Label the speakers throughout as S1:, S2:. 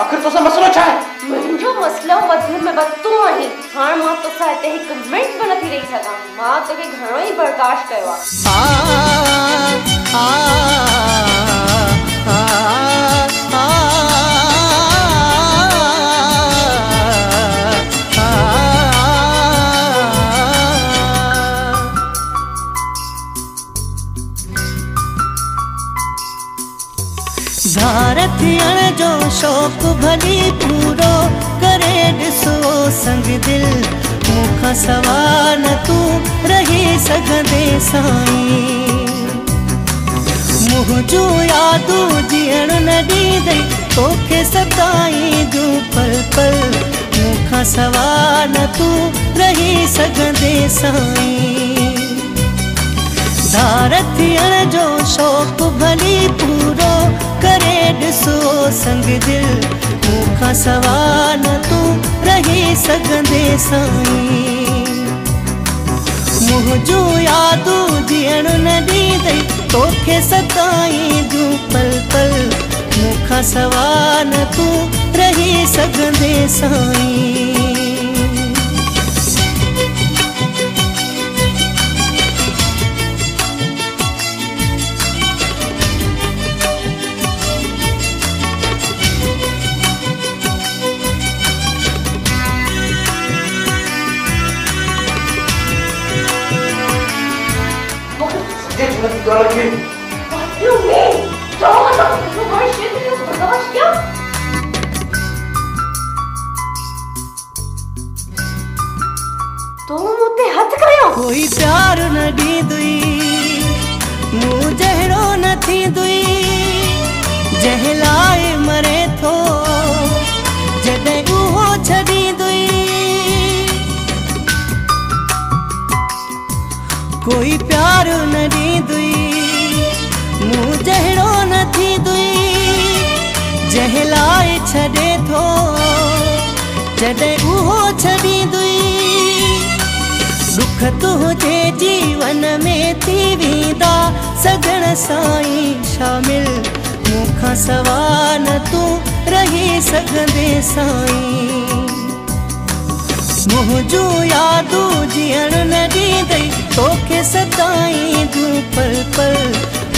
S1: आखिर तो मसलो छा है?
S2: मुंहिंजो मसलो वधि में वधो आहे। हाणे मां तोसां हिते हिकु मिंट बि नथी रही सघां। मां तोखे घणो ई बर्दाश्त कयो
S3: धार थियण जो शौक़ भली पूरो करे ॾिसो संग दिल मूंखां सवा न तूं रही सघंदे साईं। मुंहिंजूं यादूं जीअण न ॾींदई तोखे सताईंदियूं पल पल मूंखां सवा न तूं रही सघंदे साईं। धार थियण जो शौक़ भली पूरो करे ॾिसो संग दिल मूंखां सवा न तूं रही सघंदे साईं। मुंहिंजूं यादूं जीअण न ॾींदई तोखे सताईंदियूं पल पल मूंखां सवा न तूं रही सघंदे Sai.
S2: What do you mean? Don't! You are shitting us, बर्दाश्त क्या? तो मुझे हथ कयो।
S3: कोई प्यार न ॾींदुई मूं जहिड़ो न थींदुई जंहिं लाइ मरे थो जॾहिं उहो छॾींदुई। कोई प्यार न ॾींदुई मूं जहिड़ो न थींदुई जंहिं लाइ छॾे थो जॾहिं उहो छॾींदुई। दुख तुंहिंजे जीवन में थी वेंदा सघण साईं शामिल मूंखां सवा न तूं रही सघंदे साईं। मुंहिंजूं यादूं जीअण न ॾींदई तोखे सताईंदियूं पल पल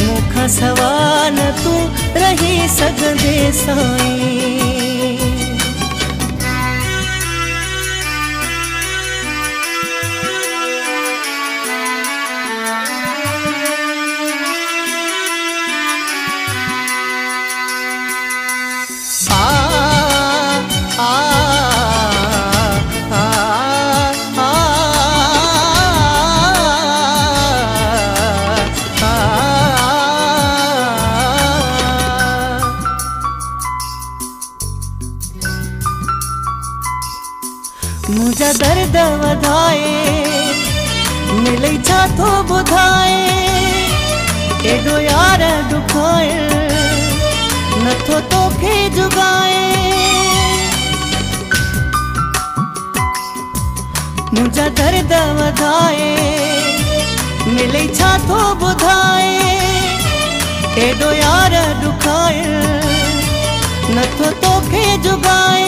S3: मूंखां सवा न तूं रही सघंदे साईं। मुझा दर्द वधाए मिलई छा थो ॿुधाए एॾो यार ॾुखाए नथो तोखे जुगाए। मुझा दर्द वधाए मिलई छा थो ॿुधाए एॾो यार ॾुखाए नथो तोखे जुगाए।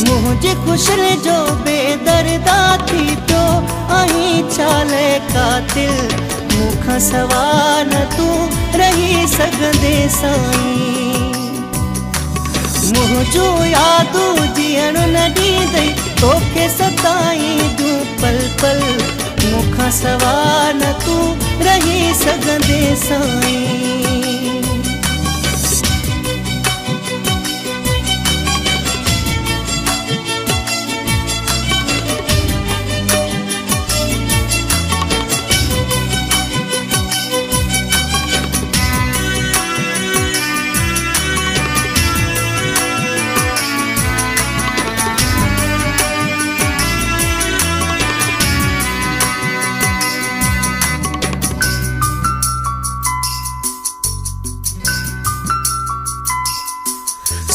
S3: मुझे खुशल जो बेदर्दा थी पियो आहीं चाले कातिल मूंखां सवा न तूं रही सघंदे साईं। मुंहिंजूं यादूं जीअण न ॾींदई तोखे सताईंदियूं पल पल मूंखां सवा न तूं रही सघंदे साईं।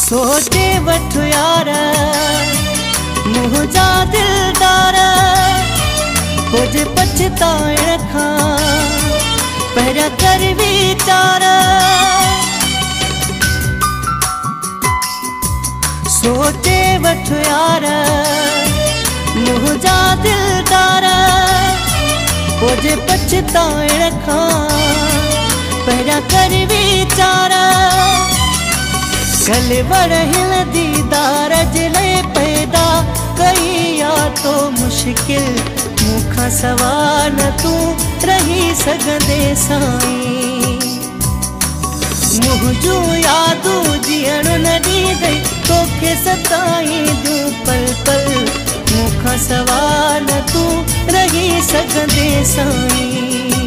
S3: सोचे वठ यार मुंहिंजा दिलदार कुछ पछताइण खां पहिरियां कर वीचार। सोचे वठ यार मुझा दिलदार पोजे पछताइण खां पहिरियां कर वीचार गल वरहिल दीदार जे लाइ पैदा कई या तो मुश्किल मूंखां सवा न तूं रही सघंदे साईं मुंहिंजूं यादूं जीअण न ॾींदई तोखे सताईंदियूं पल पल मूंखां सवा न तूं रही सघंदे साईं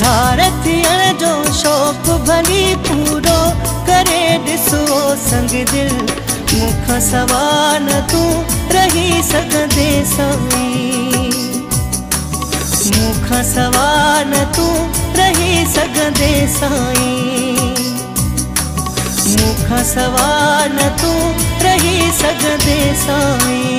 S3: धार थियण जो शौक़ु भली पूरो करे ॾिसो संग दिल मूंखां सवा न तूं रही सघंदे साईं मूंखां सवा न तूं रही सघंदे साईं मूंखां सवा न तूं रही सघंदे साईं।